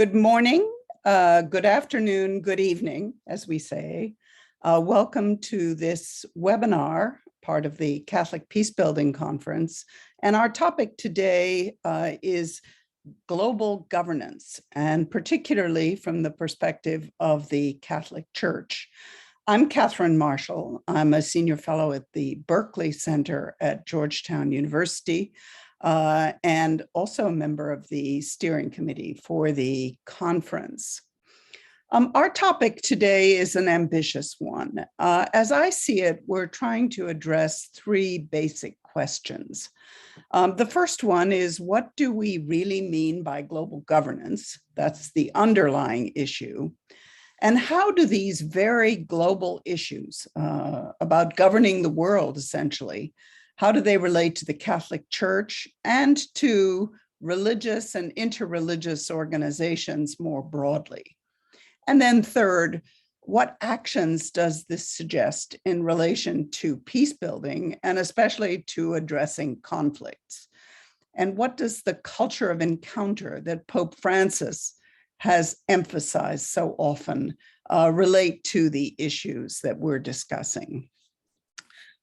Good morning, good afternoon, good evening, as we say. Welcome to this webinar, part of the Catholic Peacebuilding Conference. And our topic today is global governance, and particularly from the perspective of the Catholic Church. I'm Katherine Marshall. I'm a senior fellow at the Berkeley Center at Georgetown University, and also a member of the steering committee for the conference. Our topic today is an ambitious one. As I see it, we're trying to address three basic questions. The first one is, what do we really mean by global governance? That's the underlying issue. And how do these very global issues about governing the world, essentially, how do they relate to the Catholic Church and to religious and interreligious organizations more broadly? And then third, what actions does this suggest in relation to peace building and especially to addressing conflicts? And what does the culture of encounter that Pope Francis has emphasized so often relate to the issues that we're discussing?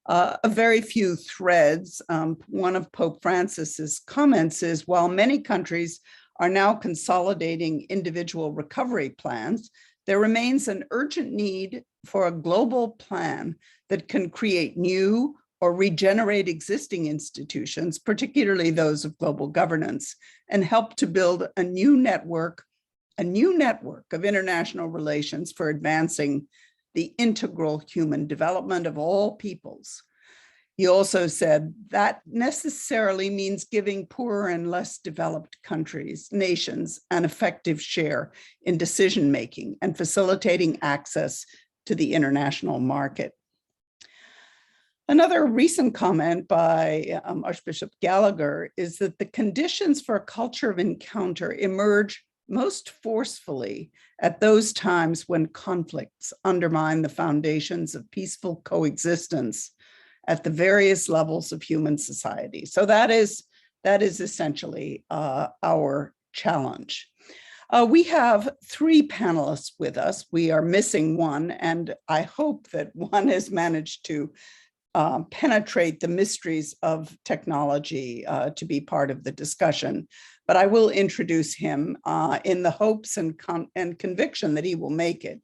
A very few threads. One of Pope Francis's comments is, while many countries are now consolidating individual recovery plans, there remains an urgent need for a global plan that can create new or regenerate existing institutions, particularly those of global governance, and help to build a new network of international relations for advancing the integral human development of all peoples. He also said that necessarily means giving poorer and less developed countries, nations, an effective share in decision-making and facilitating access to the international market. Another recent comment by Archbishop Gallagher is that the conditions for a culture of encounter emerge most forcefully at those times when conflicts undermine the foundations of peaceful coexistence at the various levels of human society. So that is essentially our challenge. We have three panelists with us. We are missing one, and I hope that one has managed to penetrate the mysteries of technology to be part of the discussion. But I will introduce him in the hopes and conviction that he will make it.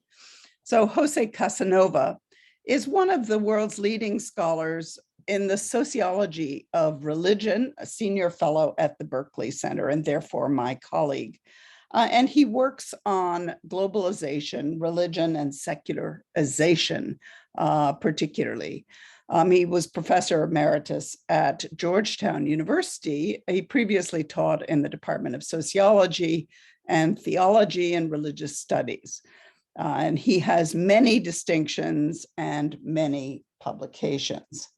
So José Casanova is one of the world's leading scholars in the sociology of religion, a senior fellow at the Berkeley Center, and therefore my colleague. And he works on globalization, religion, and secularization, particularly. He was professor emeritus at Georgetown University. He previously taught in the Department of Sociology and Theology and Religious Studies. And he has many distinctions and many publications.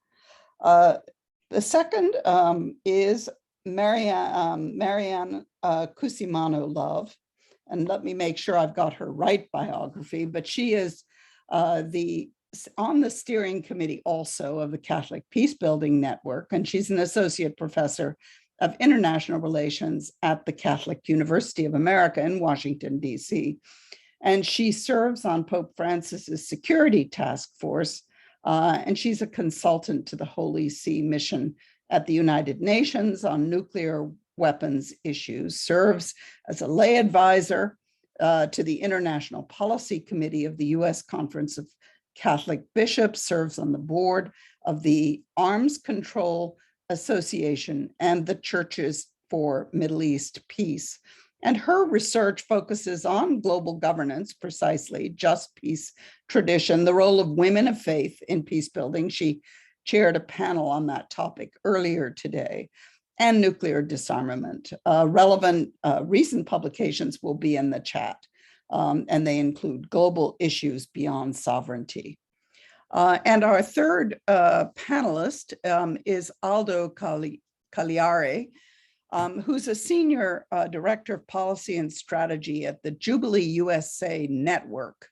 The second is Maryann Cusimano Love. And let me make sure I've got her right biography, but she is on the steering committee also of the Catholic Peacebuilding Network, and she's an associate professor of international relations at the Catholic University of America in Washington, D.C. And she serves on Pope Francis's security task force, and she's a consultant to the Holy See mission at the United Nations on nuclear weapons issues, serves as a lay advisor to the International Policy Committee of the U.S. Conference of Catholic Bishops, serves on the board of the Arms Control Association and the Churches for Middle East Peace. And her research focuses on global governance, precisely, just peace tradition, the role of women of faith in peace building. She chaired a panel on that topic earlier today, and nuclear disarmament. Relevant recent publications will be in the chat. And they include global issues beyond sovereignty. And our third panelist is Aldo Caliari, who's a senior director of policy and strategy at the Jubilee USA network.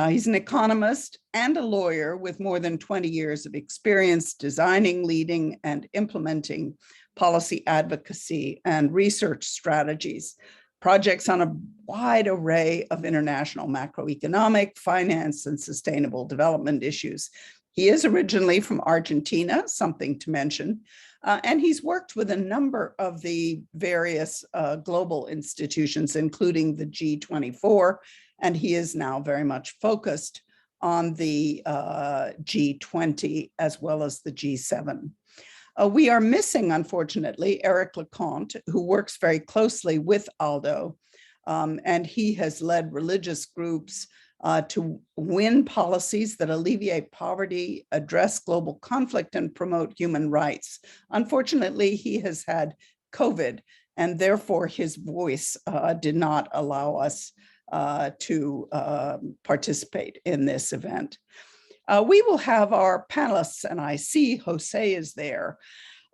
He's an economist and a lawyer with more than 20 years of experience designing, leading, and implementing policy advocacy and research strategies projects on a wide array of international macroeconomic, finance, and sustainable development issues. He is originally from Argentina, something to mention, and he's worked with a number of the various global institutions, including the G24, and he is now very much focused on the G20 as well as the G7. We are missing, unfortunately, Eric Leconte, who works very closely with Aldo, and he has led religious groups to win policies that alleviate poverty, address global conflict, and promote human rights. Unfortunately, he has had COVID, and therefore his voice did not allow us to participate in this event. We will have our panelists, and I see José is there.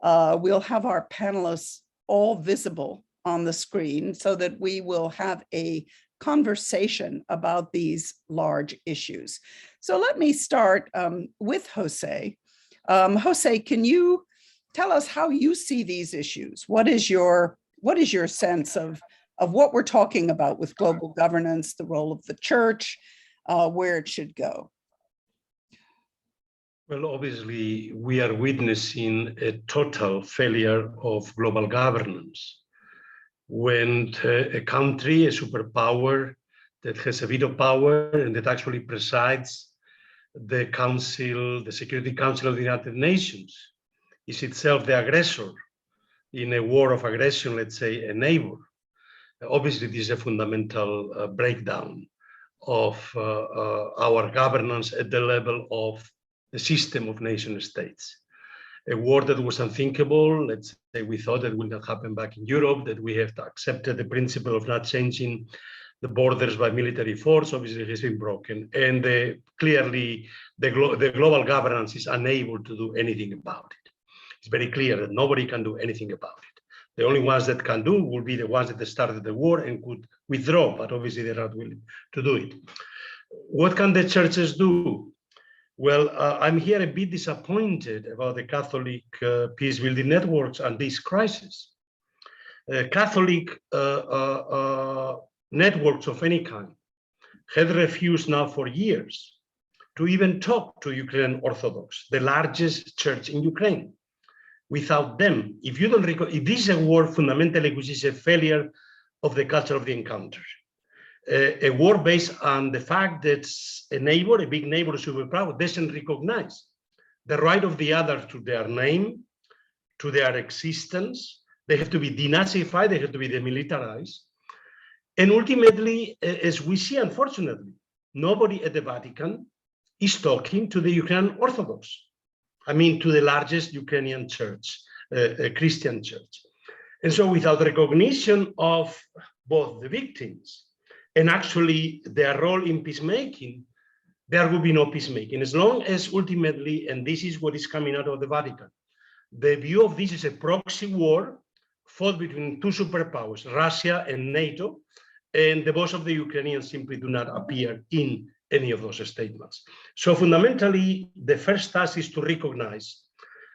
We'll have our panelists all visible on the screen so that we will have a conversation about these large issues. So let me start with José. José, can you tell us how you see these issues? What is your sense of what we're talking about with global governance, the role of the church, where it should go? Well, obviously, we are witnessing a total failure of global governance. When a country, a superpower that has a veto power and that actually presides the Council, the Security Council of the United Nations, is itself the aggressor in a war of aggression, let's say a neighbor. Obviously, this is a fundamental breakdown of our governance at the level of the system of nation states. A war that was unthinkable, let's say we thought that would not happen back in Europe, that we have accepted the principle of not changing the borders by military force, obviously has been broken. And clearly the global governance is unable to do anything about it. It's very clear that nobody can do anything about it. The only ones that can do will be the ones that started the war and could withdraw, but obviously they're not willing to do it. What can the churches do? Well, I'm here a bit disappointed about the Catholic peace-building networks and this crisis. Catholic networks of any kind have refused now for years to even talk to Ukrainian Orthodox, the largest church in Ukraine. Without them, if you don't recall, if this is a war fundamentally which is a failure of the culture of the encounter, a war based on the fact that a neighbor, a big neighbor, superpower, doesn't recognize the right of the other to their name, to their existence. They have to be denazified, they have to be demilitarized. And ultimately, as we see, unfortunately, nobody at the Vatican is talking to the Ukrainian Orthodox. I mean, to the largest Ukrainian church, Christian church. And so without recognition of both the victims and actually their role in peacemaking, there will be no peacemaking. As long as ultimately, and this is what is coming out of the Vatican, the view of this is a proxy war fought between two superpowers, Russia and NATO, and the voice of the Ukrainians simply do not appear in any of those statements. So fundamentally, the first task is to recognize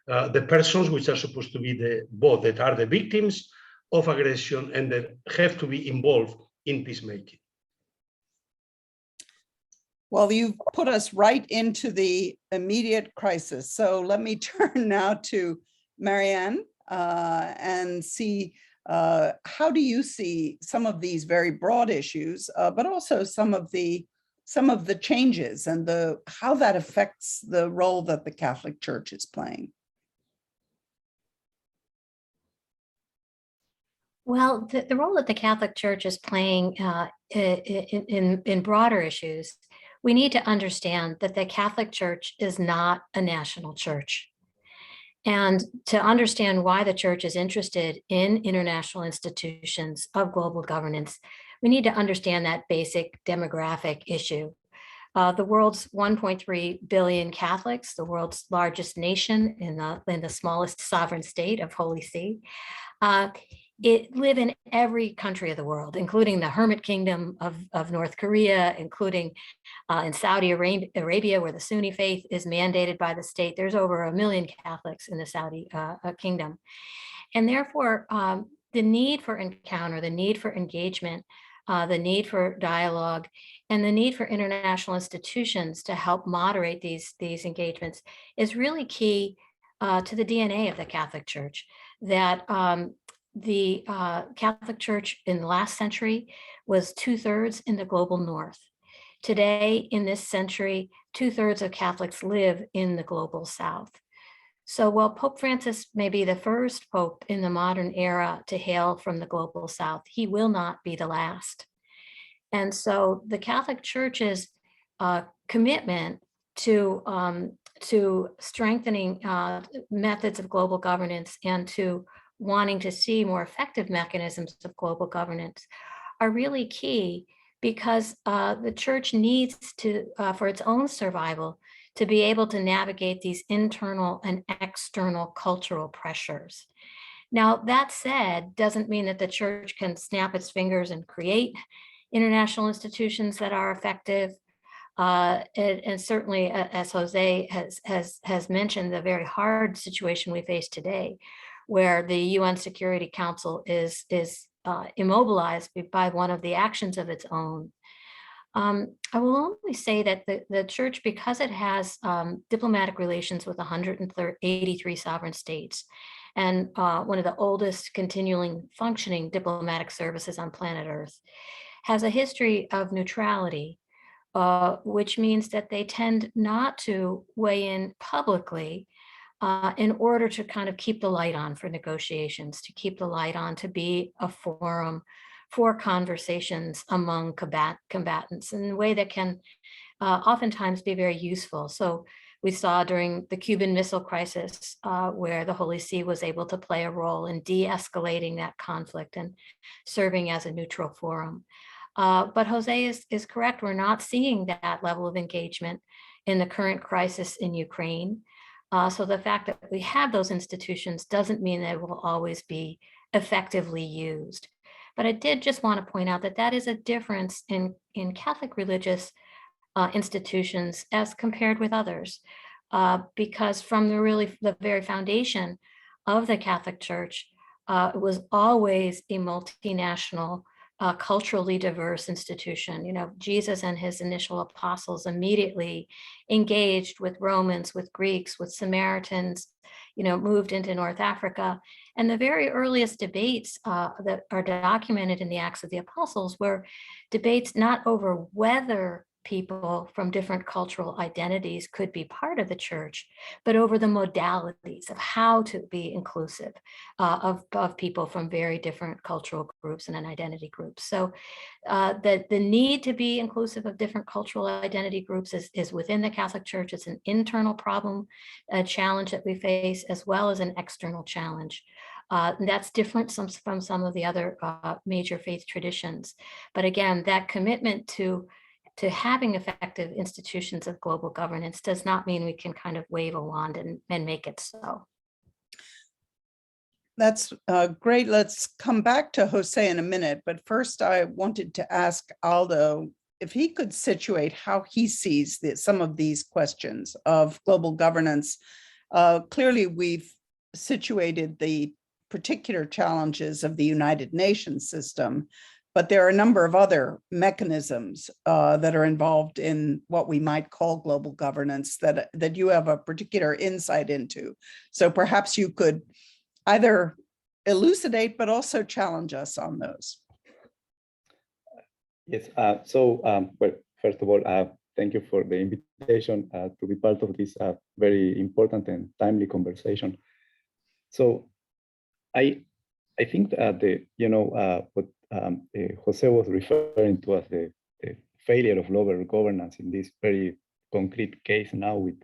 the persons which are supposed to be both that are the victims of aggression and that have to be involved in peacemaking. Well, you've put us right into the immediate crisis. So let me turn now to Maryann and see how do you see some of these very broad issues, but also some of the changes and how that affects the role that the Catholic Church is playing. Well, the role that the Catholic Church is playing in broader issues, we need to understand that the Catholic Church is not a national church. And to understand why the church is interested in international institutions of global governance, we need to understand that basic demographic issue. The world's 1.3 billion Catholics, the world's largest nation in the smallest sovereign state of Holy See, it live in every country of the world, including the Hermit Kingdom of North Korea, including in Saudi Arabia, where the Sunni faith is mandated by the state. There's over 1 million Catholics in the Saudi kingdom. And therefore, the need for encounter, the need for engagement, the need for dialogue, and the need for international institutions to help moderate these engagements is really key to the DNA of the Catholic Church. That the Catholic Church in the last century was 2/3 in the global north. Today, in this century, 2/3 of Catholics live in the global south. So while Pope Francis may be the first pope in the modern era to hail from the global south, he will not be the last. And so the Catholic Church's commitment to strengthening methods of global governance and to wanting to see more effective mechanisms of global governance are really key, because the church needs to, for its own survival, to be able to navigate these internal and external cultural pressures. Now, that said, doesn't mean that the church can snap its fingers and create international institutions that are effective. And certainly, as Jose has mentioned, the very hard situation we face today, where the UN Security Council is immobilized by one of the actions of its own. I will only say that the church, because it has diplomatic relations with 183 sovereign states, and one of the oldest continuing functioning diplomatic services on planet Earth, has a history of neutrality, which means that they tend not to weigh in publicly in order to kind of keep the light on for negotiations, to keep the light on, to be a forum for conversations among combatants in a way that can oftentimes be very useful. So we saw during the Cuban Missile Crisis where the Holy See was able to play a role in de-escalating that conflict and serving as a neutral forum. But Jose is correct. We're not seeing that level of engagement in the current crisis in Ukraine. So the fact that we have those institutions doesn't mean they will always be effectively used. But I did just want to point out that that is a difference in Catholic religious institutions as compared with others, because from the very foundation of the Catholic Church, it was always a multinational, culturally diverse institution. You know, Jesus and his initial apostles immediately engaged with Romans, with Greeks, with Samaritans, you know, moved into North Africa. And the very earliest debates that are documented in the Acts of the Apostles were debates not over whether people from different cultural identities could be part of the church, but over the modalities of how to be inclusive of people from very different cultural groups and identity groups. So the need to be inclusive of different cultural identity groups is within the Catholic Church. It's an internal problem, a challenge that we face, as well as an external challenge. And that's different from some of the other major faith traditions. But again, that commitment to having effective institutions of global governance does not mean we can kind of wave a wand and make it so. That's great. Let's come back to Jose in a minute. But first, I wanted to ask Aldo if he could situate how he sees some of these questions of global governance. Clearly, we've situated the particular challenges of the United Nations system, but there are a number of other mechanisms that are involved in what we might call global governance that you have a particular insight into. So perhaps you could either elucidate, but also challenge us on those. Yes, well, first of all, thank you for the invitation to be part of this very important and timely conversation. So I think that what Jose was referring to as the failure of global governance in this very concrete case now with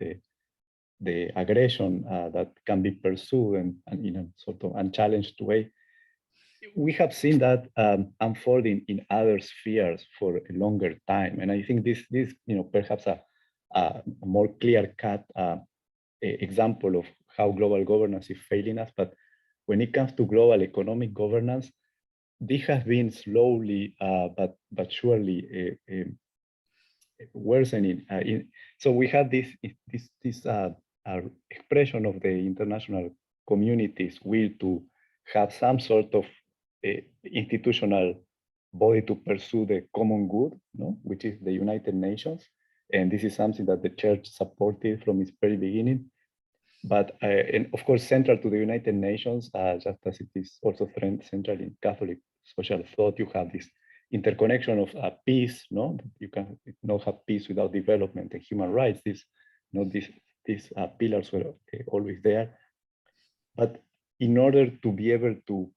the aggression that can be pursued and in a sort of unchallenged way. We have seen that unfolding in other spheres for a longer time, and I think this perhaps a more clear-cut example of how global governance is failing us. But when it comes to global economic governance, this has been slowly but surely worsening. So we had this expression of the international community's will to have some sort of institutional body to pursue the common good, no? Which is the United Nations. And this is something that the church supported from its very beginning. But, and of course, central to the United Nations, just as it is also central in Catholic social thought, you have this interconnection of peace, no? You can not have peace without development and human rights. These pillars were always there. But in order to be able to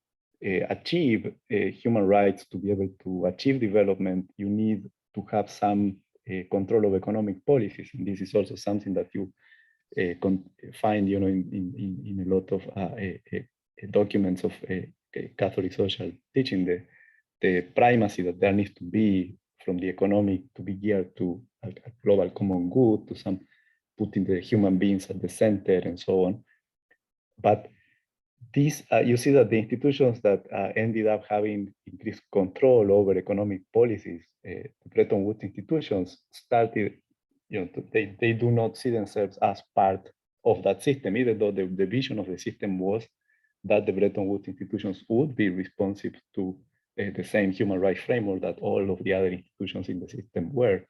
achieve human rights, to be able to achieve development, you need to have some control of economic policies. And this is also something that you find, you know, in a lot of documents of Catholic social teaching, the primacy that there needs to be from the economic to be geared to a global common good, to some putting the human beings at the center and so on. But these, you see that the institutions that ended up having increased control over economic policies, the Bretton Woods institutions started, you know, they do not see themselves as part of that system, even though the vision of the system was that the Bretton Woods institutions would be responsive to the same human rights framework that all of the other institutions in the system were.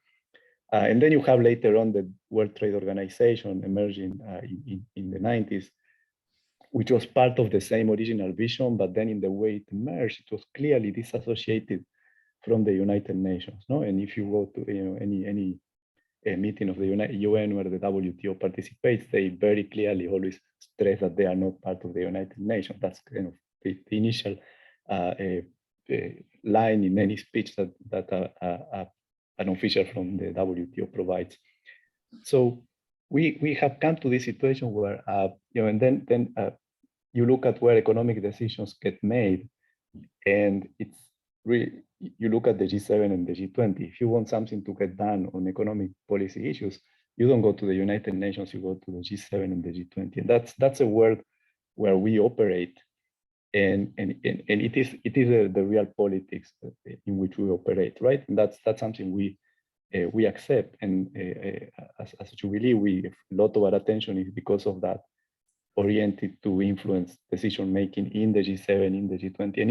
And then you have later on the World Trade Organization emerging in the 90s, which was part of the same original vision, but then in the way it emerged, it was clearly disassociated from the United Nations. No, and if you go to any meeting of the UN where the WTO participates, they very clearly always stress that they are not part of the United Nations. That's kind of the initial line in any speech that an official from the WTO provides. So we have come to this situation where you know, and then you look at where economic decisions get made, and it's really, you look at the G7 and the G20. If you want something to get done on economic policy issues, you don't go to the United Nations, you go to the G7 and the G20. And that's a world where we operate, and it is the real politics in which we operate, right? And that's something we accept. And as Jubilee, a lot of our attention is because of that, oriented to influence decision making in the G7, in the G20, and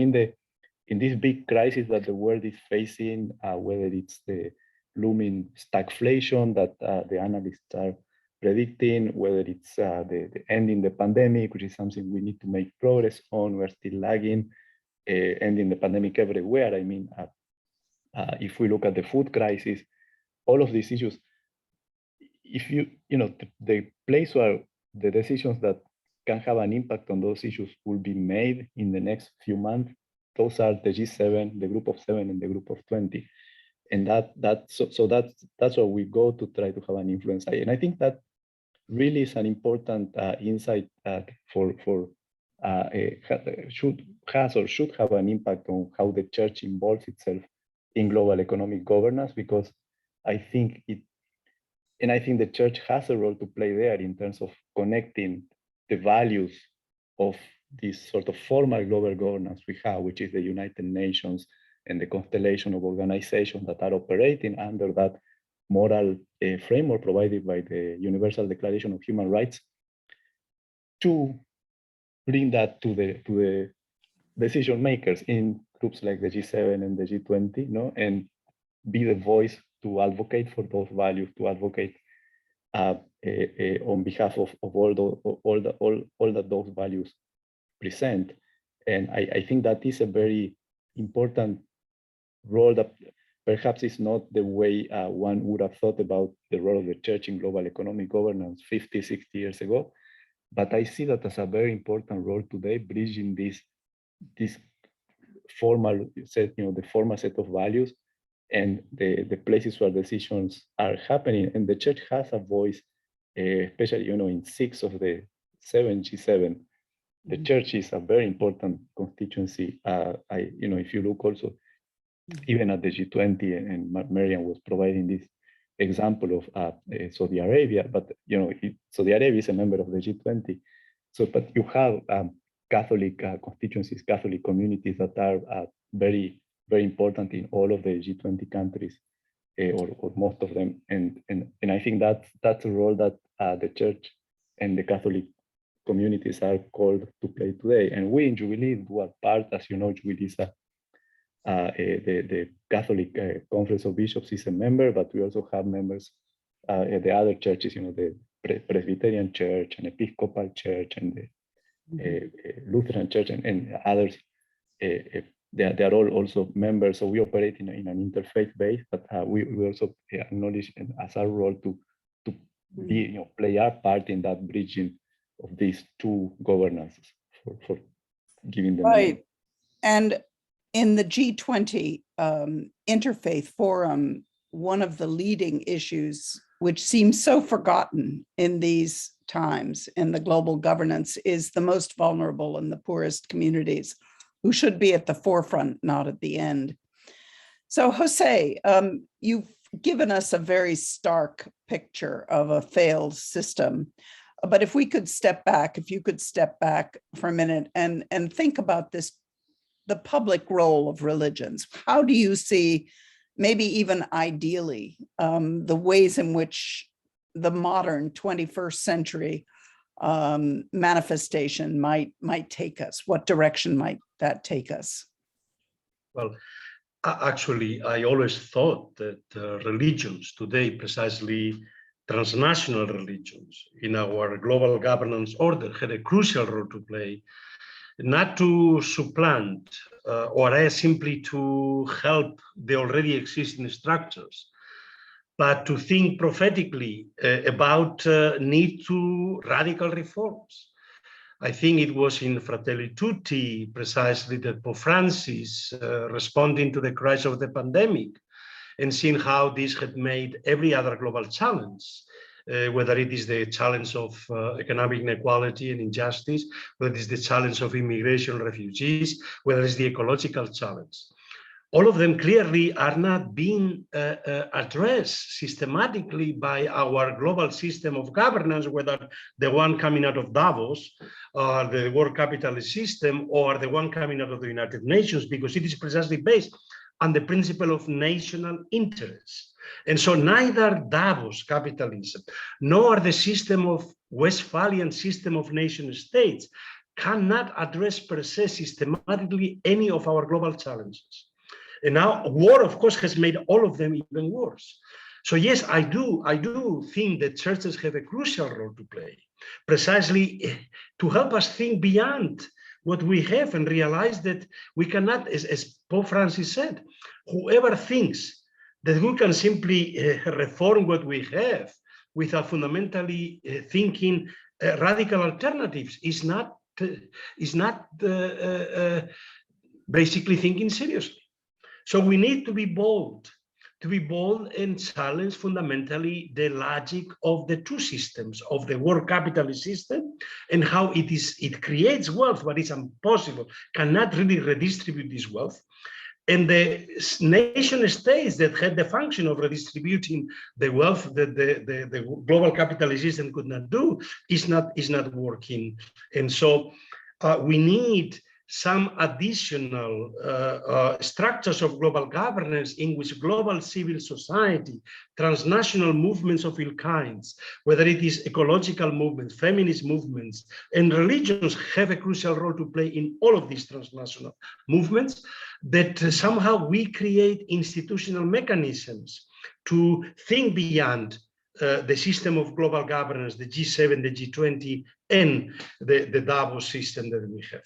in this big crisis that the world is facing, whether it's the looming stagflation that the analysts are predicting, whether it's the ending the pandemic, which is something we need to make progress on, we're still lagging, ending the pandemic everywhere. I mean, if we look at the food crisis, all of these issues, if you know, the place where the decisions that can have an impact on those issues will be made in the next few months, those are the G7, the group of 7, and the group of 20. And that's where we go to try to have an influence. And I think that really is an important insight should have an impact on how the church involves itself in global economic governance, because I think the church has a role to play there in terms of connecting the values of this sort of formal global governance we have, which is the United Nations and the constellation of organizations that are operating under that moral framework provided by the Universal Declaration of Human Rights, to bring that to the decision makers in groups like the G7 and the G20, no, and be the voice to advocate for those values, to advocate on behalf of all that those values present. And I think that is a very important role that perhaps is not the way one would have thought about the role of the church in global economic governance 50, 60 years ago. But I see that as a very important role today, bridging this formal set, you know, the formal set of values and the places where decisions are happening. And the church has a voice, especially, you know, in 6 of the 7 G7. The church is a very important constituency. You know, if you look also, even at the G20, and Maryann was providing this example of Saudi Arabia, but you know, Saudi Arabia is a member of the G20. So, but you have Catholic constituencies, Catholic communities that are very, very important in all of the G20 countries, or most of them. And I think that's a role that the church and the Catholic communities are called to play today. And we in Jubilee do our part. As you know, Jubilee is the Catholic Conference of Bishops is a member, but we also have members at the other churches, the Presbyterian Church and Episcopal Church and the Lutheran Church and others. They are all also members, so we operate in an interfaith base, but we also acknowledge as our role to be, play our part in that bridging of these two governances for giving them. Right. And in the G20 Interfaith Forum, one of the leading issues, which seems so forgotten in these times in the global governance, is the most vulnerable and the poorest communities, who should be at the forefront, not at the end. So José, you've given us a very stark picture of a failed system. But if we could step back, if you could step back for a minute and think about this, the public role of religions. How do you see, maybe even ideally, the ways in which the modern 21st century manifestation might take us? What direction might that take us? Well, actually, I always thought that religions today, precisely transnational religions in our global governance order, had a crucial role to play, not to supplant or simply to help the already existing structures, but to think prophetically about need to radical reforms. I think it was in Fratelli Tutti precisely that Pope Francis, responding to the crisis of the pandemic and seeing how this had made every other global challenge, whether it is the challenge of economic inequality and injustice, whether it is the challenge of immigration and refugees, whether it's the ecological challenge. All of them clearly are not being addressed systematically by our global system of governance, whether the one coming out of Davos, or the world capitalist system, or the one coming out of the United Nations, because it is precisely based on the principle of national interest. And so neither Davos capitalism, nor the system of Westphalian system of nation states cannot address per se systematically any of our global challenges. And now war, of course, has made all of them even worse. So yes, I do think that churches have a crucial role to play, precisely to help us think beyond what we have and realize that we cannot, as Pope Francis said, whoever thinks that we can simply reform what we have without fundamentally thinking radical alternatives is not basically thinking seriously. So we need to be bold and challenge fundamentally the logic of the two systems, of the world capitalist system and how it creates wealth, but it's impossible, cannot really redistribute this wealth. And the nation states that had the function of redistributing the wealth that the global capitalist system could not do is not working. And so we need some additional structures of global governance in which global civil society, transnational movements of all kinds, whether it is ecological movements, feminist movements, and religions have a crucial role to play in all of these transnational movements, that somehow we create institutional mechanisms to think beyond the system of global governance, the G7, the G20, and the Davos system that we have.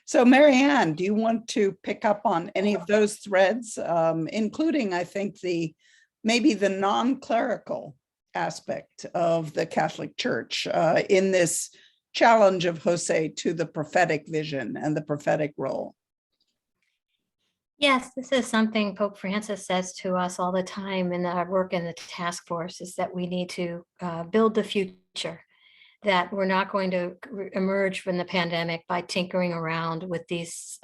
So Maryann, do you want to pick up on any of those threads, including, I think, maybe the non-clerical aspect of the Catholic Church in this challenge of José to the prophetic vision and the prophetic role? Yes, this is something Pope Francis says to us all the time in our work in the task force, is that we need to build the future, that we're not going to emerge from the pandemic by tinkering around with these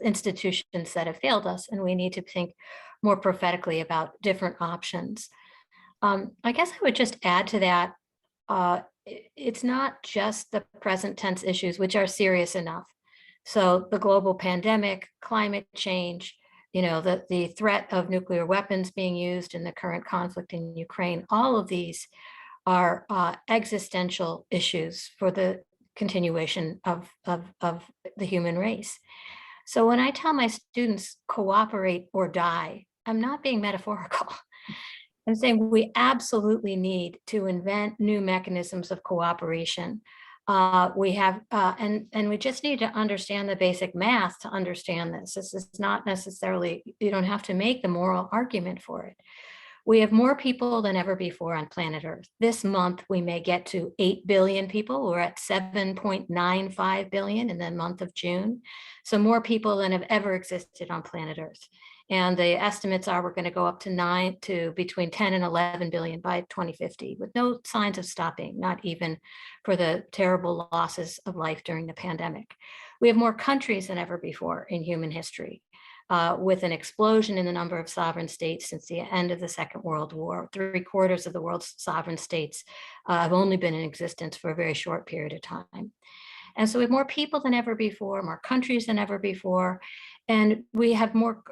institutions that have failed us, and we need to think more prophetically about different options. I guess I would just add to that, it's not just the present tense issues, which are serious enough. So the global pandemic, climate change, the threat of nuclear weapons being used in the current conflict in Ukraine, all of these are existential issues for the continuation of the human race. So when I tell my students cooperate or die, I'm not being metaphorical. I'm saying we absolutely need to invent new mechanisms of cooperation. We have, and we just need to understand the basic math to understand this. This is not necessarily, you don't have to make the moral argument for it. We have more people than ever before on planet Earth. This month, we may get to 8 billion people. We're at 7.95 billion in the month of June. So more people than have ever existed on planet Earth. And the estimates are we're going to go up to between 10 and 11 billion by 2050 with no signs of stopping, not even for the terrible losses of life during the pandemic. We have more countries than ever before in human history. With an explosion in the number of sovereign states since the end of the Second World War. 3/4 of the world's sovereign states have only been in existence for a very short period of time. And so we have more people than ever before, more countries than ever before, and we have more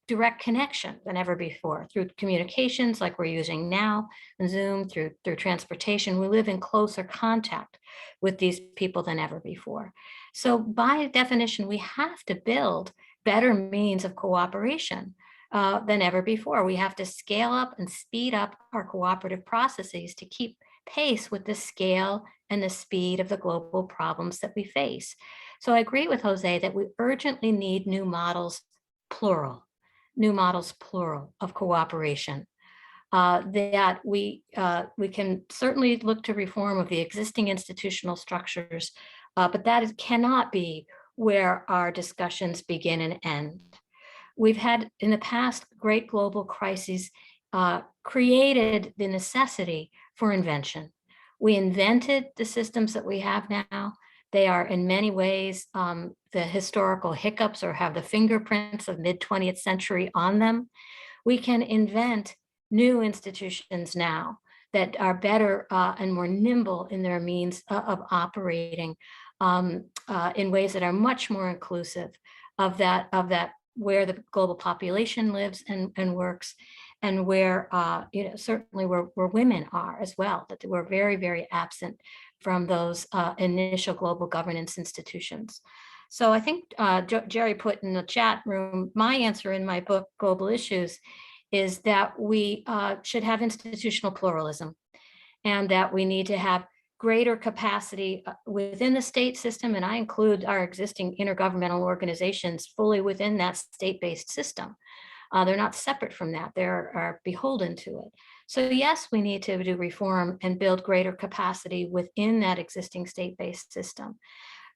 direct connection than ever before through communications like we're using now, Zoom, through transportation. We live in closer contact with these people than ever before. So by definition, we have to build better means of cooperation than ever before. We have to scale up and speed up our cooperative processes to keep pace with the scale and the speed of the global problems that we face. So I agree with José that we urgently need new models, plural, of cooperation. That we can certainly look to reform of the existing institutional structures, but that cannot be where our discussions begin and end. We've had in the past great global crises created the necessity for invention. We invented the systems that we have now. They are in many ways the historical hiccups or have the fingerprints of mid-20th century on them. We can invent new institutions now that are better and more nimble in their means of operating in ways that are much more inclusive of that where the global population lives and works, and where certainly where women are as well, that we're very, very absent from those initial global governance institutions. So I think Jerry put in the chat room, my answer in my book, Global Issues, is that we should have institutional pluralism, and that we need to have greater capacity within the state system, and I include our existing intergovernmental organizations fully within that state-based system. They're not separate from that, they are beholden to it. So yes, we need to do reform and build greater capacity within that existing state-based system.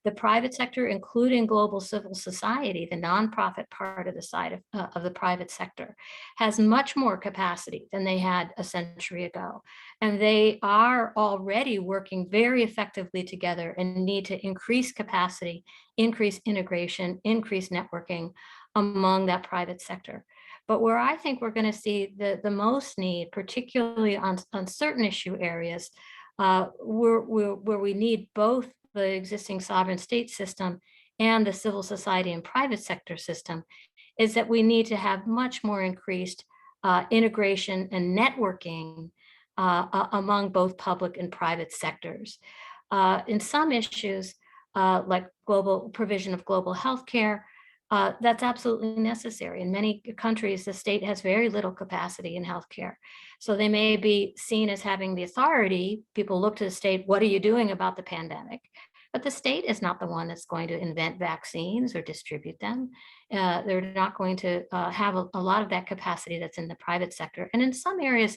The private sector, including global civil society, the nonprofit part of the side of the private sector, has much more capacity than they had a century ago. And they are already working very effectively together and need to increase capacity, increase integration, increase networking among that private sector. But where I think we're going to see the most need, particularly on certain issue areas, where we need both the existing sovereign state system and the civil society and private sector system, is that we need to have much more increased integration and networking among both public and private sectors. In some issues, like global provision of global health care, that's absolutely necessary. In many countries, the state has very little capacity in healthcare. So they may be seen as having the authority. People look to the state, what are you doing about the pandemic? But the state is not the one that's going to invent vaccines or distribute them. They're not going to have a lot of that capacity that's in the private sector. And in some areas,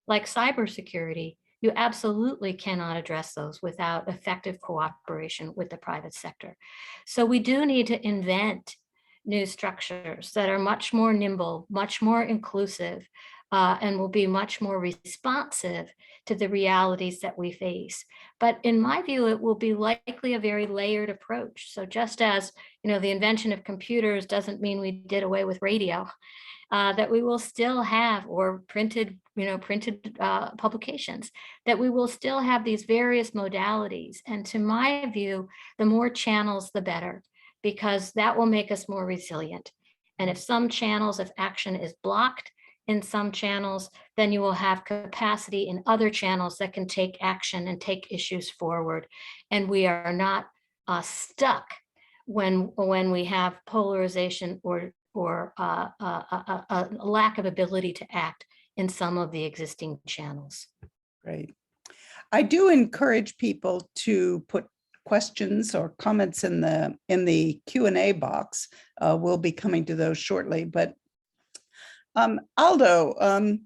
like cybersecurity, you absolutely cannot address those without effective cooperation with the private sector. So we do need to invent new structures that are much more nimble, much more inclusive, and will be much more responsive to the realities that we face. But in my view, it will be likely a very layered approach. So just as the invention of computers doesn't mean we did away with radio, that we will still have, or printed publications, that we will still have these various modalities. And to my view, the more channels, the better, because that will make us more resilient. And if some channels of action is blocked, in some channels, then you will have capacity in other channels that can take action and take issues forward. And we are not stuck when we have polarization or a lack of ability to act in some of the existing channels. Great. I do encourage people to put questions or comments in the Q&A box. We'll be coming to those shortly. But Aldo,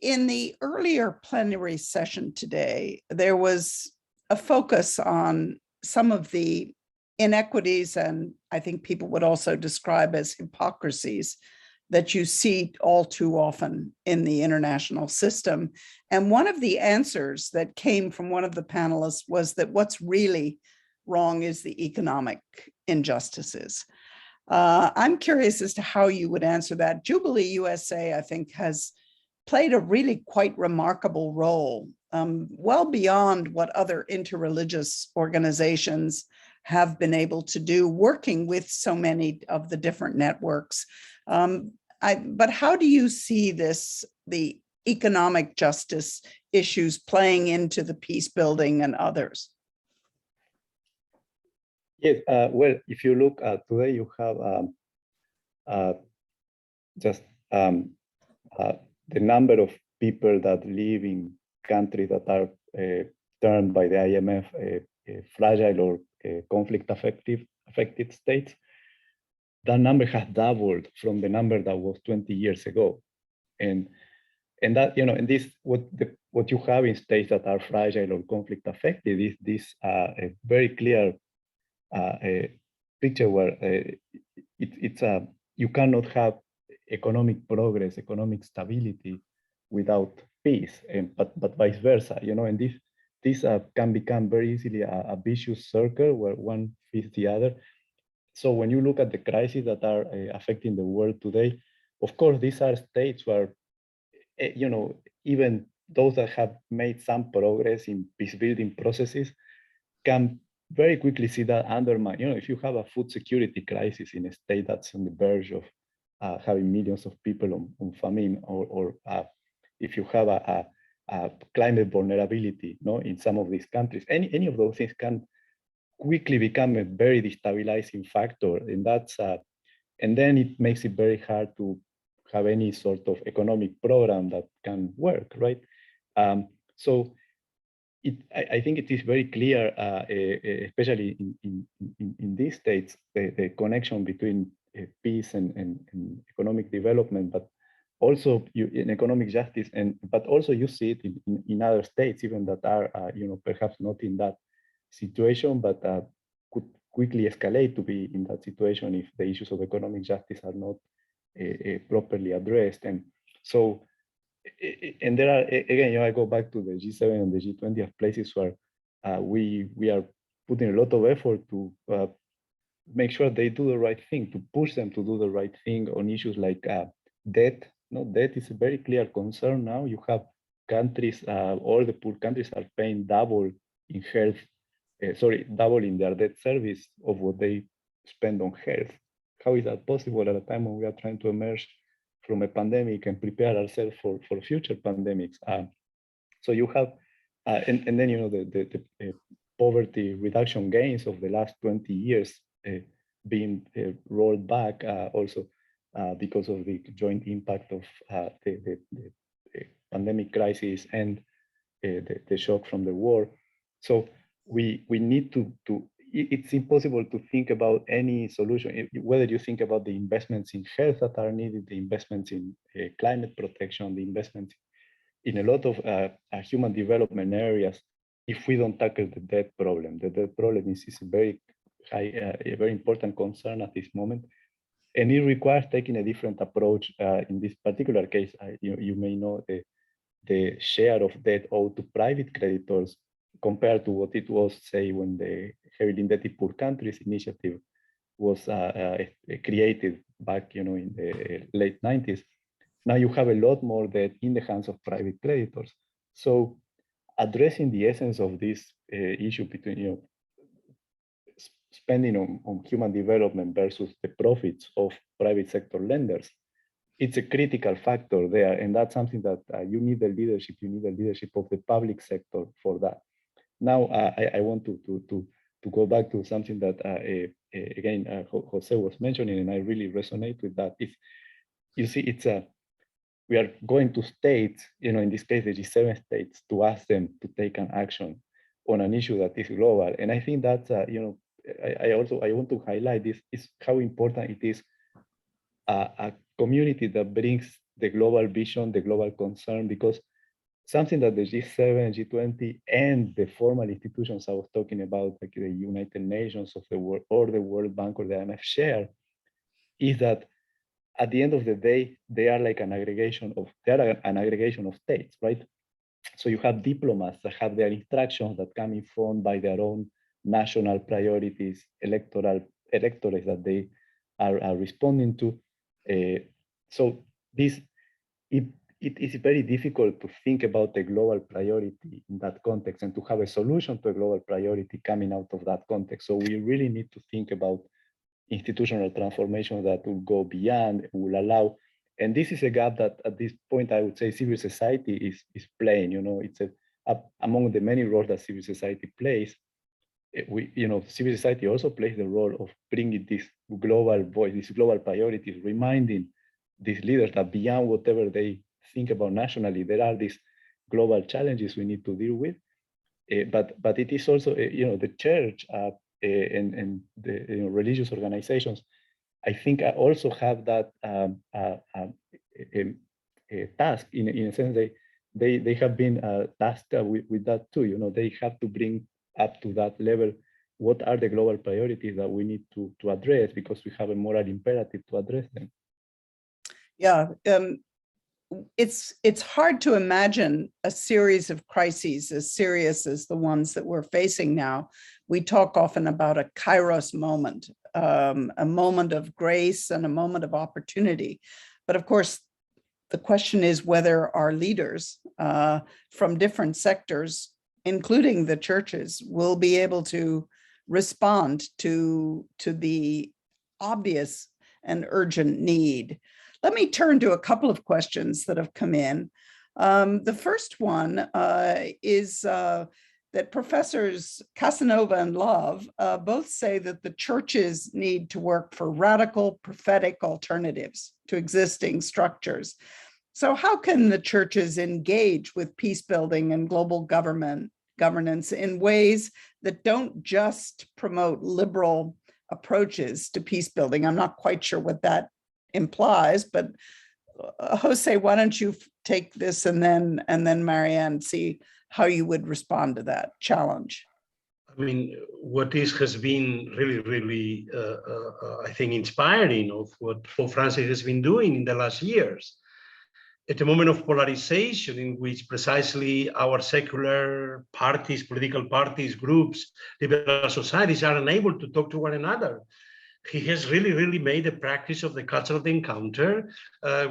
in the earlier plenary session today, there was a focus on some of the inequities, and I think people would also describe as hypocrisies, that you see all too often in the international system. And one of the answers that came from one of the panelists was that what's really wrong is the economic injustices. I'm curious as to how you would answer that. Jubilee USA, I think, has played a really quite remarkable role, well beyond what other interreligious organizations have been able to do, working with so many of the different networks. But how do you see the economic justice issues playing into the peace building and others? Yes, well, if you look at today, you have just the number of people that live in countries that are termed by the IMF fragile or conflict affected states. That number has doubled from the number that was 20 years ago, and that, you know, and this what you have in states that are fragile or conflict affected is this a very clear picture where you cannot have economic progress, economic stability without peace, but vice versa, you know, and this can become very easily a vicious circle where one feeds the other. So when you look at the crises that are affecting the world today, of course, these are states where, you know, even those that have made some progress in peace building processes can very quickly see that undermine. You know, if you have a food security crisis in a state that's on the verge of having millions of people on famine, or if you have a climate vulnerability, no, in some of these countries, any of those things can quickly become a very destabilizing factor, and that's and then it makes it very hard to have any sort of economic program that can work, right? So I think it is very clear, especially in these states, the connection between peace and economic development, but also in economic justice, but also you see it in other states, even that are you know, perhaps not in that situation, but could quickly escalate to be in that situation if the issues of economic justice are not properly addressed. And so, and there are, again, you know, I go back to the G7 and the G20 as places where we are putting a lot of effort to make sure they do the right thing, to push them to do the right thing on issues like debt. No, debt is a very clear concern now. You have countries, all the poor countries are paying double in health, double in their debt service of what they spend on health. How is that possible at a time when we are trying to emerge from a pandemic and prepare ourselves for future pandemics? So you have, and then, you know, the poverty reduction gains of the last 20 years being rolled back also because of the joint impact of the pandemic crisis and the shock from the war. So we need to it's impossible to think about any solution, whether you think about the investments in health that are needed, the investments in climate protection, the investments in a lot of human development areas, if we don't tackle the debt problem. The debt problem is a very high, a very important concern at this moment. And it requires taking a different approach. In this particular case, you may know the share of debt owed to private creditors compared to what it was, say, when the heavily indebted poor countries initiative was created back, you know, in the late 90s. Now you have a lot more debt in the hands of private creditors. So addressing the essence of this issue between, you know, spending on human development versus the profits of private sector lenders it's a critical factor there, and that's something that you need the leadership. You need the leadership of the public sector for that. Now, I want to go back to something that again José was mentioning, and I really resonate with that. If you see, it's we are going to states, in this case, the G7 states, to ask them to take an action on an issue that is global. And I think that's, I want to highlight this, is how important it is a community that brings the global vision, the global concern, because something that the G7, G20, and the formal institutions I was talking about, like the United Nations of the world, or the World Bank or the IMF share, is that at the end of the day, they are like an aggregation of states, right? So you have diplomats that have their instructions that come informed by their own national priorities, electorates that they are responding to. So it is very difficult to think about a global priority in that context and to have a solution to a global priority coming out of that context. So we really need to think about institutional transformation that will go beyond, will allow. And this is a gap that at this point, I would say civil society is playing. It's among the many roles that civil society plays. Civil society also plays the role of bringing this global voice, these global priorities, reminding these leaders that beyond whatever they think about nationally, there are these global challenges we need to deal with. But it is also, the church and the religious organizations, I think, also have that task in a sense. They have been tasked with that too. They have to bring up to that level what are the global priorities that we need to address, because we have a moral imperative to address them. Yeah, it's hard to imagine a series of crises as serious as the ones that we're facing now. We talk often about a kairos moment, a moment of grace and a moment of opportunity. But of course, the question is whether our leaders from different sectors, including the churches, will be able to respond to the obvious and urgent need. Let me turn to a couple of questions that have come in. The first one is that Professors Casanova and Love both say that the churches need to work for radical prophetic alternatives to existing structures. So how can the churches engage with peace building and global governance in ways that don't just promote liberal approaches to peace building? I'm not quite sure what that implies, but José, why don't you take this, and then Maryann, see how you would respond to that challenge. I mean, what has been really, I think, inspiring of what Pope Francis has been doing in the last years. At a moment of polarization in which precisely our secular parties, political parties, groups, liberal societies are unable to talk to one another, he has really made a practice of the culture of the encounter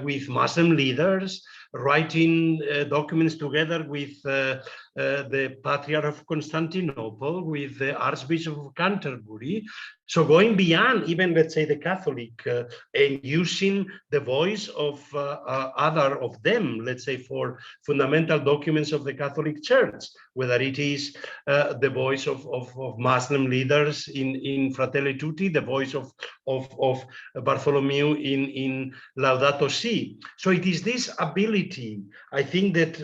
with Muslim leaders, writing documents together with the Patriarch of Constantinople, with the Archbishop of Canterbury. So going beyond even, let's say, the Catholic and using the voice of other of them, let's say, for fundamental documents of the Catholic Church, whether it is the voice of Muslim leaders in Fratelli Tutti, the voice of Bartholomew in Laudato Si. So it is this ability, I think that,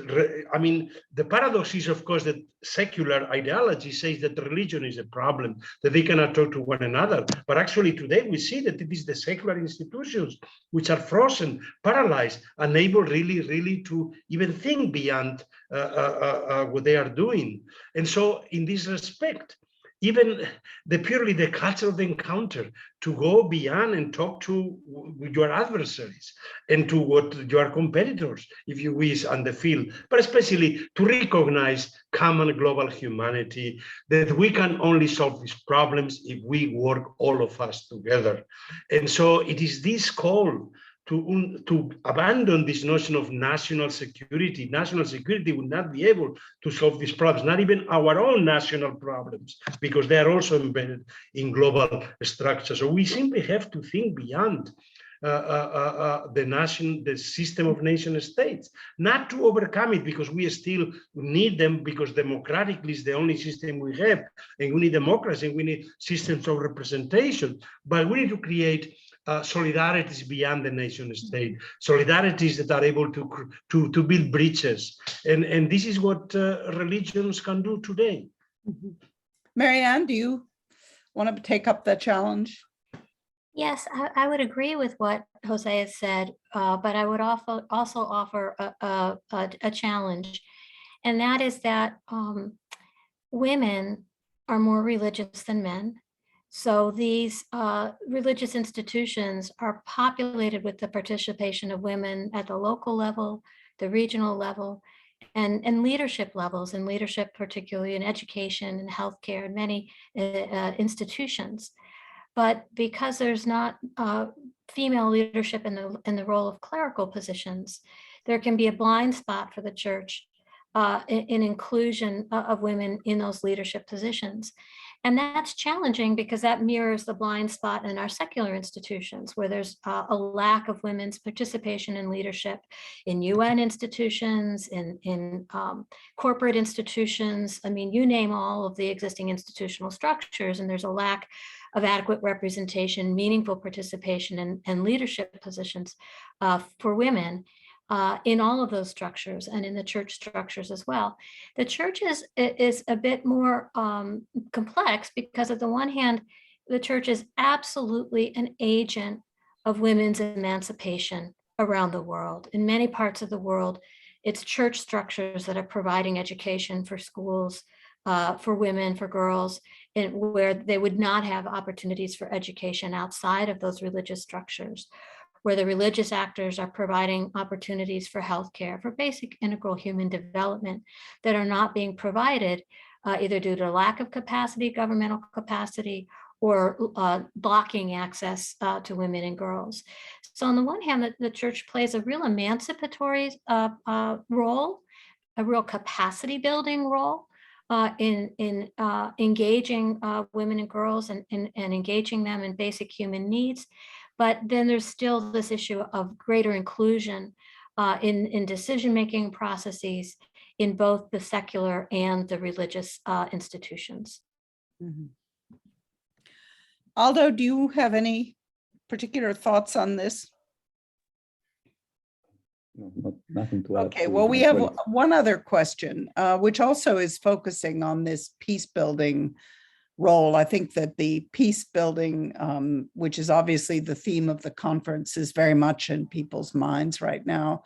I mean, the paradox is, of course, that secular ideology says that religion is a problem, that they cannot talk to one another. But actually today we see that it is the secular institutions which are frozen, paralyzed, unable really to even think beyond what they are doing. And so in this respect, even purely the culture of the encounter, to go beyond and talk to your adversaries and to what your competitors, if you wish, on the field, but especially to recognize common global humanity, that we can only solve these problems if we work, all of us, together. And so it is this call to abandon this notion of national security. National security would not be able to solve these problems, not even our own national problems, because they are also embedded in global structures. So we simply have to think beyond the system of nation states, not to overcome it because we still need them, because democratically is the only system we have, and we need democracy, and we need systems of representation, but we need to create solidarities beyond the nation state, solidarities that are able to build bridges, and this is what religions can do today. Maryann, do you want to take up that challenge? Yes, I would agree with what Jose has said, but I would also offer a challenge, and that is that women are more religious than men. So these religious institutions are populated with the participation of women at the local level, the regional level, and leadership levels, and leadership particularly in education and healthcare and many institutions. But because there's not female leadership in the role of clerical positions, there can be a blind spot for the church in inclusion of women in those leadership positions. And that's challenging because that mirrors the blind spot in our secular institutions, where there's a lack of women's participation in leadership in UN institutions, in corporate institutions. I mean, you name all of the existing institutional structures, and there's a lack of adequate representation, meaningful participation, and leadership positions for women in all of those structures, and in the church structures as well. The church is a bit more complex because, on the one hand, the church is absolutely an agent of women's emancipation around the world. In many parts of the world, it's church structures that are providing education for schools, for women, for girls, where they would not have opportunities for education outside of those religious structures, where the religious actors are providing opportunities for healthcare, for basic integral human development that are not being provided either due to lack of capacity, governmental capacity, or blocking access to women and girls. So on the one hand, the church plays a real emancipatory role, a real capacity building role in engaging women and girls and engaging them in basic human needs. But then there's still this issue of greater inclusion in decision-making processes in both the secular and the religious institutions. Mm-hmm. Aldo, do you have any particular thoughts on this? No, nothing to add. Okay, well, we have one other question, which also is focusing on this peace building role. I think that the peace building, which is obviously the theme of the conference, is very much in people's minds right now.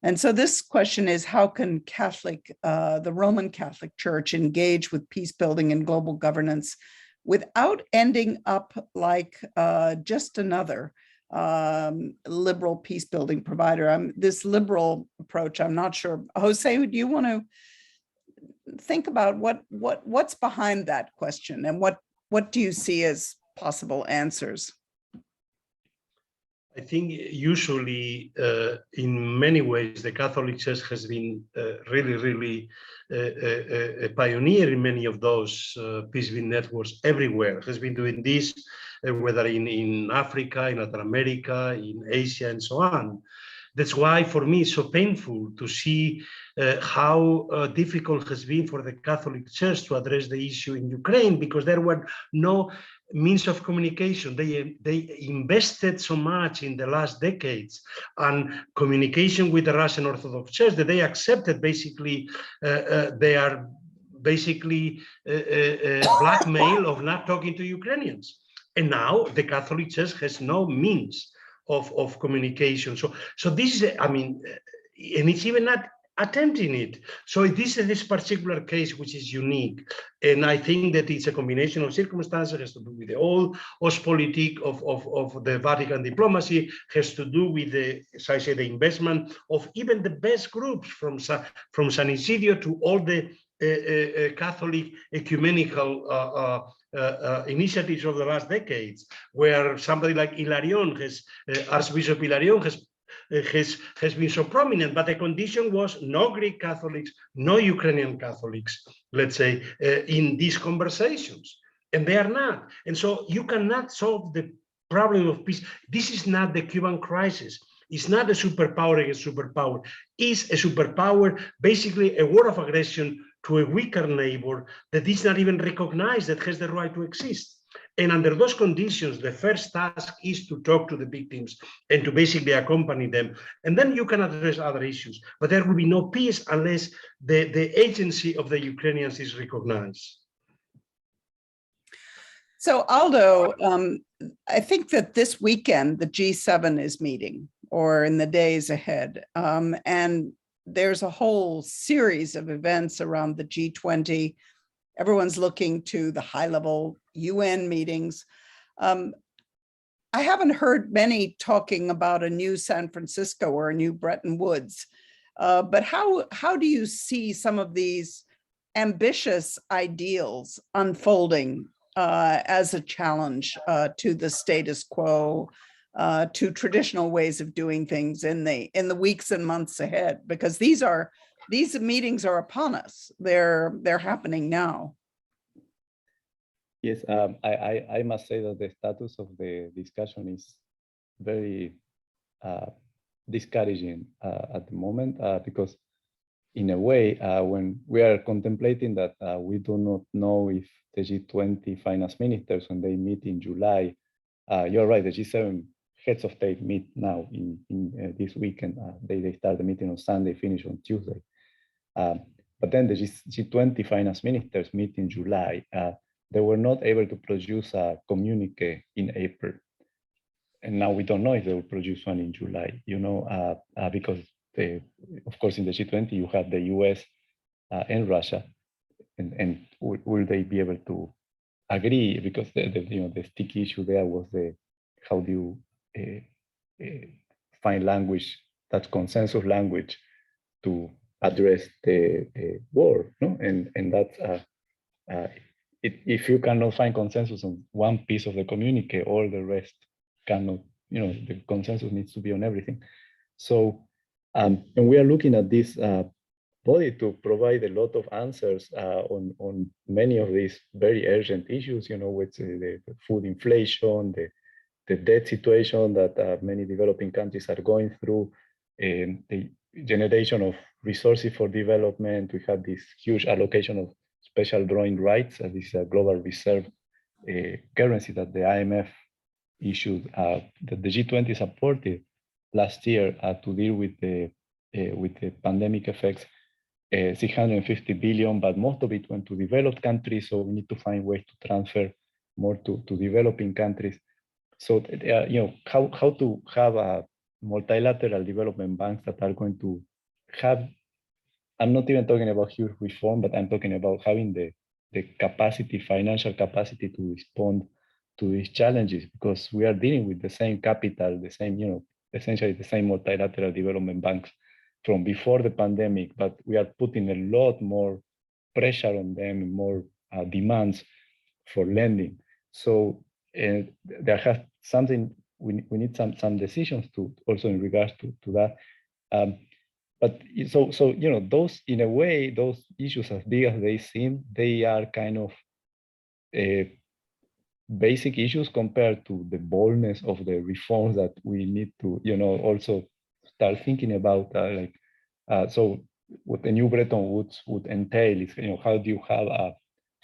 And so this question is, how can the Roman Catholic Church engage with peace building and global governance without ending up like just another liberal peace building provider? This liberal approach, I'm not sure. José, do you want to think about what's behind that question, and what do you see as possible answers? I think usually, in many ways, the Catholic Church has been really a pioneer in many of those peace building networks everywhere. Has been doing this, whether in Africa, in Latin America, in Asia, and so on. That's why, for me, it's so painful to see how difficult it has been for the Catholic Church to address the issue in Ukraine, because there were no means of communication. They invested so much in the last decades on communication with the Russian Orthodox Church that they accepted basically their blackmail of not talking to Ukrainians. And now the Catholic Church has no means of communication. So this is, I mean, and it's even not attempting it. So this particular case, which is unique, and I think that it's a combination of circumstances. It has to do with the old Ostpolitik of the Vatican diplomacy, has to do with the, as I say, the investment of even the best groups from San Isidro to all the Catholic ecumenical initiatives of the last decades, where somebody like Hilarion Archbishop Hilarion has been so prominent, but the condition was no Greek Catholics, no Ukrainian Catholics, let's say, in these conversations, and they are not. And so you cannot solve the problem of peace. This is not the Cuban crisis. It's not a superpower against superpower. It's a superpower, basically a war of aggression to a weaker neighbor that is not even recognized, that has the right to exist. And under those conditions, the first task is to talk to the victims and to basically accompany them. And then you can address other issues. But there will be no peace unless the agency of the Ukrainians is recognized. So Aldo, I think that this weekend, the G7 is meeting, or in the days ahead. And there's a whole series of events around the G20. Everyone's looking to the high-level UN meetings. I haven't heard many talking about a new San Francisco or a new Bretton Woods. But how do you see some of these ambitious ideals unfolding as a challenge to the status quo, to traditional ways of doing things in the weeks and months ahead? Because these meetings are upon us. They're happening now. Yes, I must say that the status of the discussion is very discouraging at the moment, because in a way, when we are contemplating that we do not know if the G20 finance ministers, when they meet in July, you're right, the G7 heads of state meet now in this weekend. They start the meeting on Sunday, finish on Tuesday. But then the G20 finance ministers meet in July. They were not able to produce a communique in April. And now we don't know if they will produce one in July, because of course, in the G20, you have the US and Russia, and will they be able to agree? Because the sticky issue there was how do you find language, that's consensus language, to address the war, no? And that's if you cannot find consensus on one piece of the communique, all the rest cannot. The consensus needs to be on everything. So. And we are looking at this body to provide a lot of answers on many of these very urgent issues, with the food inflation, the debt situation that many developing countries are going through, the generation of resources for development. We have this huge allocation of special drawing rights, this global reserve currency that the IMF issued, that the G20 supported last year to deal with the pandemic effects, 650 billion, but most of it went to developed countries. So we need to find ways to transfer more to developing countries. So how to have a multilateral development banks that are going to have. I'm not even talking about huge reform, but I'm talking about having the capacity, financial capacity to respond to these challenges, because we are dealing with the same capital, the same, essentially the same multilateral development banks from before the pandemic, but we are putting a lot more pressure on them, more demands for lending. So there has something, we need some decisions to also in regards to that. But so those, in a way, those issues, as big as they seem, they are kind of basic issues compared to the boldness of the reforms that we need to, also start thinking about. So what the new Bretton Woods would entail is, how do you have a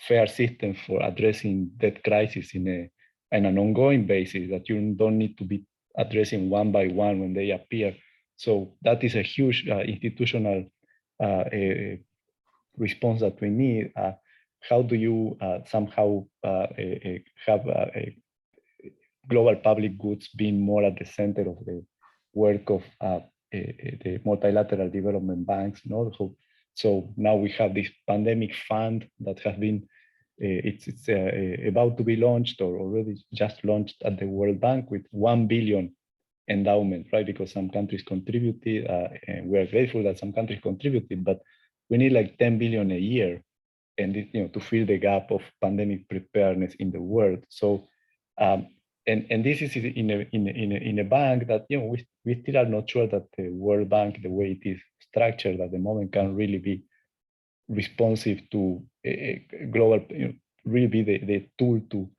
fair system for addressing debt crisis in an ongoing basis, that you don't need to be addressing one by one when they appear. So that is a huge institutional response that we need. How do you somehow have global public goods being more at the center of the work of the multilateral development banks? So now we have this pandemic fund that has been, it's about to be launched, or already just launched at the World Bank, with 1 billion endowment, right? Because some countries contributed, and we're grateful that some countries contributed, but we need like 10 billion a year, and to fill the gap of pandemic preparedness in the world. So, and this is in a bank that we still are not sure that the World Bank, the way it is structured at the moment, can really be responsive to global, really be the tool to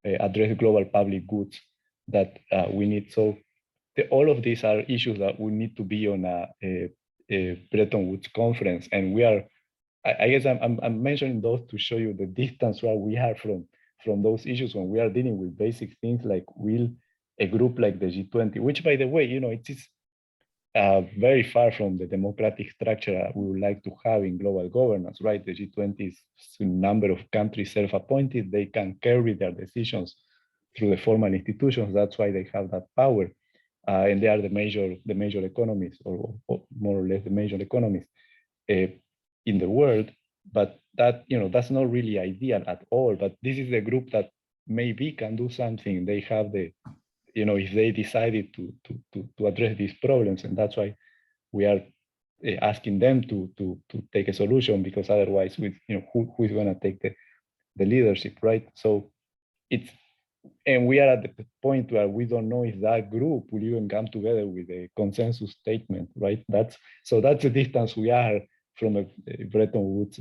address global public goods that we need. So all of these are issues that we need to be on a Bretton Woods conference, and we are. I guess I'm mentioning those to show you the distance where we are from those issues when we are dealing with basic things like will a group like the G20, which by the way, it is very far from the democratic structure we would like to have in global governance, right? The G20 is a number of countries self-appointed. They can carry their decisions through the formal institutions. That's why they have that power. And they are the major economies, or more or less the major economies in the world. But that, that's not really ideal at all. But this is the group that maybe can do something. They have the, if they decided to address these problems, and that's why we are asking them to take a solution, because otherwise, who is going to take the leadership, right? So and we are at the point where we don't know if that group will even come together with a consensus statement, right? That's the distance we are from a Bretton Woods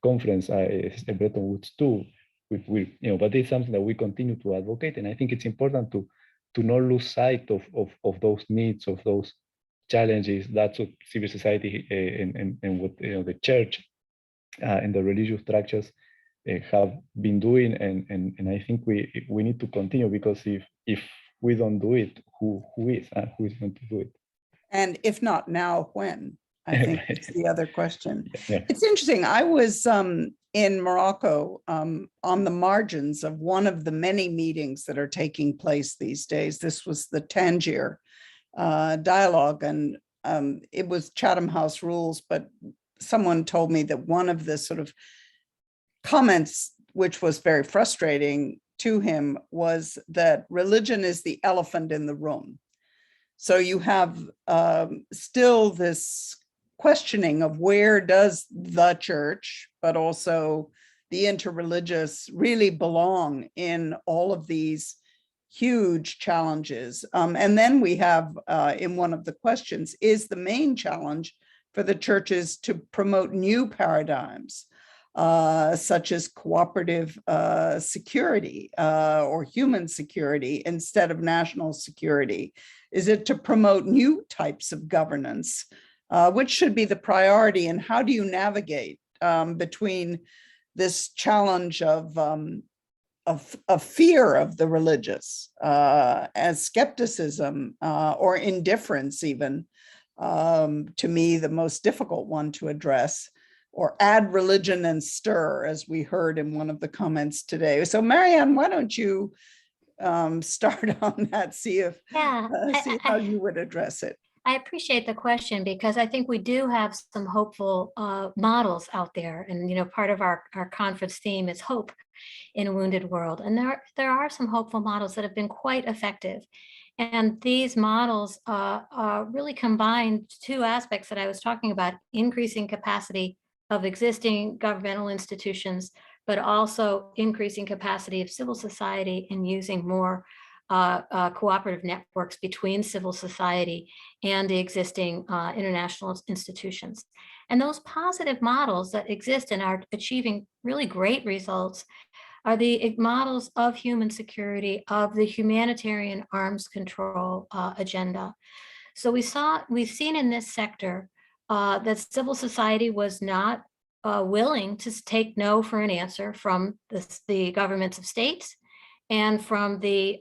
conference, a Bretton Woods 2. But it's something that we continue to advocate, and I think it's important to not lose sight of those needs, of those challenges. That's what civil society and what the church and the religious structures have been doing, and I think we need to continue, because if we don't do it, who is going to do it? And if not now, when? I think it's the other question. Yeah. It's interesting. I was in Morocco on the margins of one of the many meetings that are taking place these days. This was the Tangier dialogue, and it was Chatham House rules, but someone told me that one of the sort of comments, which was very frustrating to him, was that religion is the elephant in the room. So you have still this questioning of where does the church, but also the interreligious, really belong in all of these huge challenges. And then we have in one of the questions, is the main challenge for the churches to promote new paradigms, such as cooperative security or human security instead of national security? Is it to promote new types of governance? Which should be the priority, and how do you navigate between this challenge of fear of the religious, as skepticism or indifference even, to me, the most difficult one to address, or add religion and stir, as we heard in one of the comments today. So Maryann, why don't you start on that, see how you would address it. I appreciate the question, because I think we do have some hopeful models out there. And, part of our conference theme is hope in a wounded world. And there are some hopeful models that have been quite effective. And these models really combine two aspects that I was talking about: increasing capacity of existing governmental institutions, but also increasing capacity of civil society and using more cooperative networks between civil society and the existing international institutions. And those positive models that exist and are achieving really great results are the models of human security, of the humanitarian arms control agenda. So we've seen in this sector that civil society was not willing to take no for an answer from the governments of states and from the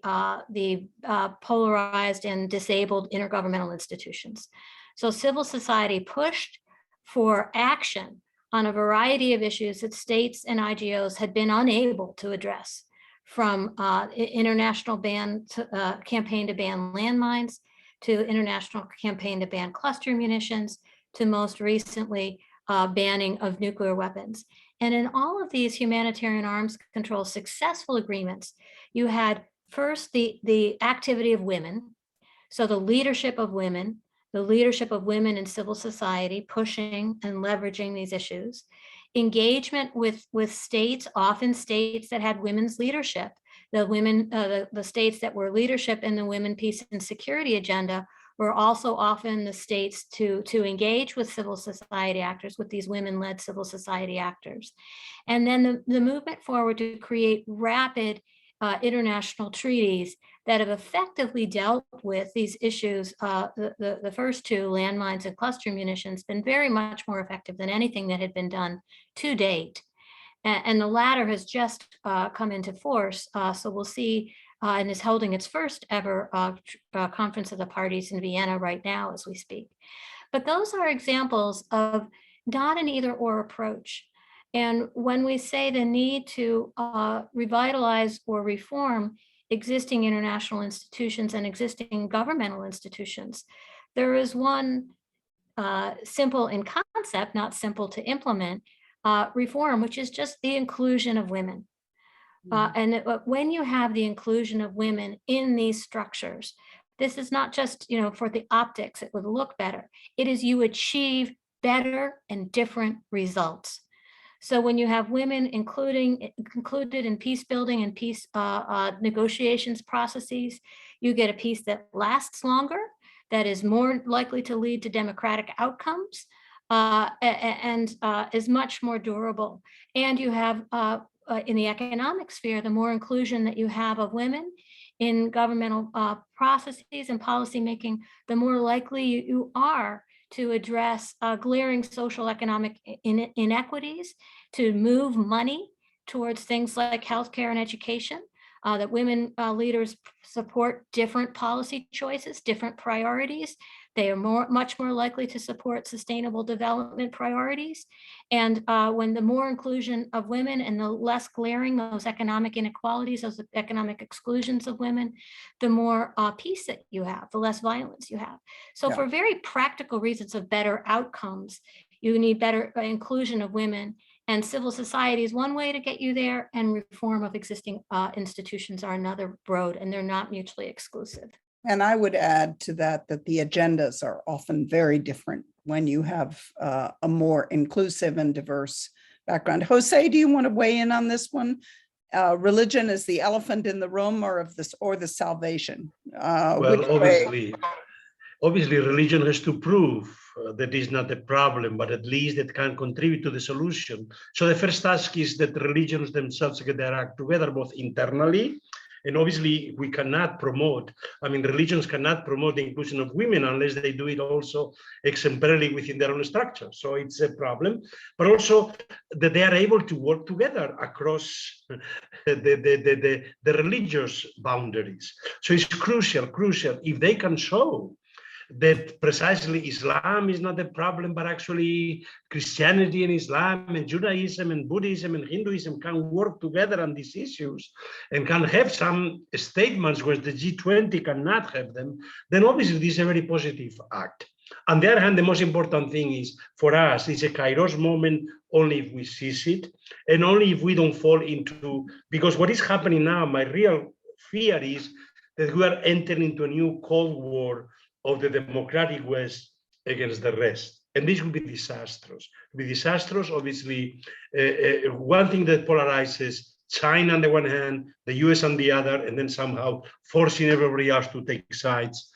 polarized and disabled intergovernmental institutions. So civil society pushed for action on a variety of issues that states and IGOs had been unable to address, from international campaign to ban landmines, to international campaign to ban cluster munitions, to most recently banning of nuclear weapons. And in all of these humanitarian arms control successful agreements, you had first the activity of women, so the leadership of women in civil society pushing and leveraging these issues, engagement with states, often states that had women's leadership. The states that were leadership in the women, peace, and security agenda were also often the states to engage with civil society actors, with these women-led civil society actors. And then the movement forward to create rapid international treaties that have effectively dealt with these issues, the first two, landmines and cluster munitions, been very much more effective than anything that had been done to date. And the latter has just come into force. So we'll see, and is holding its first ever conference of the parties in Vienna right now as we speak. But those are examples of not an either or approach. And when we say the need to revitalize or reform existing international institutions and existing governmental institutions, there is one simple in concept, not simple to implement, reform, which is just the inclusion of women. And when you have the inclusion of women in these structures, this is not just, for the optics, it would look better. It is you achieve better and different results. So when you have women included in peace building and peace negotiations processes, you get a peace that lasts longer, that is more likely to lead to democratic outcomes, and is much more durable. And you have, in the economic sphere, the more inclusion that you have of women in governmental processes and policymaking, the more likely you are to address glaring social economic inequities, to move money towards things like healthcare and education, that women leaders support different policy choices, different priorities. They are much more likely to support sustainable development priorities. And when the more inclusion of women and the less glaring those economic inequalities, those economic exclusions of women, the more peace that you have, the less violence you have. So for very practical reasons of better outcomes, you need better inclusion of women, and civil society is one way to get you there, and reform of existing institutions are another road, and they're not mutually exclusive. And I would add to that that the agendas are often very different when you have a more inclusive and diverse background. Jose, do you want to weigh in on this one? Religion is the elephant in the room, or the salvation? Well, obviously, religion has to prove that is not a problem, but at least it can contribute to the solution. So the first task is that religions themselves get their act together, both internally. And obviously, we cannot promote, religions cannot promote the inclusion of women unless they do it also exemplarily within their own structure. So it's a problem, but also that they are able to work together across the religious boundaries. So it's crucial. If they can show that precisely Islam is not the problem, but actually Christianity and Islam and Judaism and Buddhism and Hinduism can work together on these issues and can have some statements where the G20 cannot have them, then obviously this is a very positive act. On the other hand, the most important thing is for us, it's a kairos moment only if we seize it and only if we don't fall into, because what is happening now, my real fear is that we are entering into a new Cold War of the democratic West against the rest. And this will be disastrous. It will be disastrous, obviously. One thing that polarizes China on the one hand, the US on the other, and then somehow forcing everybody else to take sides.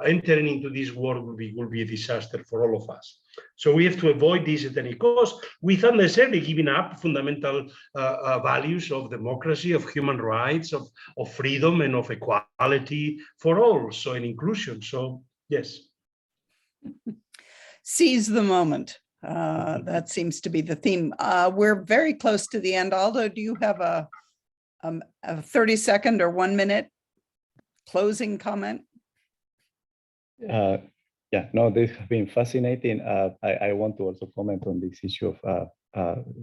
Entering into this war will be a disaster for all of us. So we have to avoid this at any cost, without necessarily giving up fundamental values of democracy, of human rights, of freedom, and of equality for all, so in inclusion. So yes. Seize the moment. That seems to be the theme. We're very close to the end. Aldo, do you have a 30-second or 1 minute closing comment? Yeah, no, this has been fascinating. I want to also comment on this issue of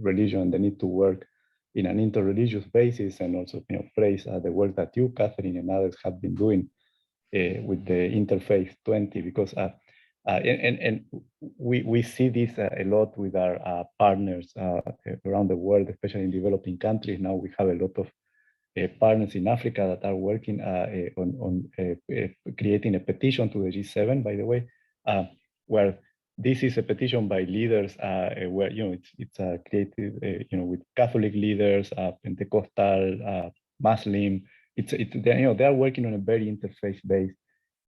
religion and the need to work in an interreligious basis, and also praise the work that you, Katherine, and others have been doing with the Interfaith 20, because and we see this a lot with our partners around the world, especially in developing countries. Now we have a lot of partners in Africa that are working on creating a petition to the G7, by the way, where this is a petition by leaders where it's created with Catholic leaders, Pentecostal, Muslim. They are working on a very interfaith base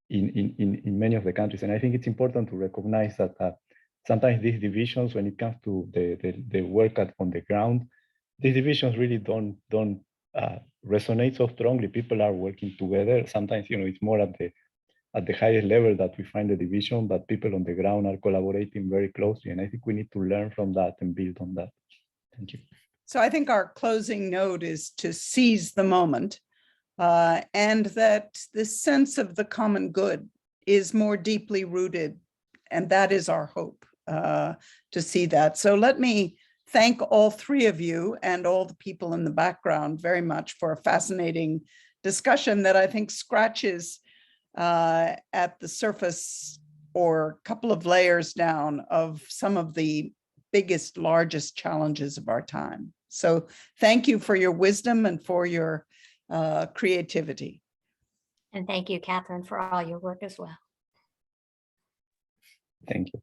in many of the countries, and I think it's important to recognize that sometimes these divisions, when it comes to the work on the ground, these divisions really don't resonates so strongly. People are working together. Sometimes, it's more at the highest level that we find the division, but people on the ground are collaborating very closely. And I think we need to learn from that and build on that. Thank you. So I think our closing note is to seize the moment, and that this sense of the common good is more deeply rooted. And that is our hope, to see that. So let me thank all three of you and all the people in the background very much for a fascinating discussion that I think scratches at the surface or a couple of layers down of some of the biggest, largest challenges of our time. So thank you for your wisdom and for your creativity. And thank you, Katherine, for all your work as well. Thank you.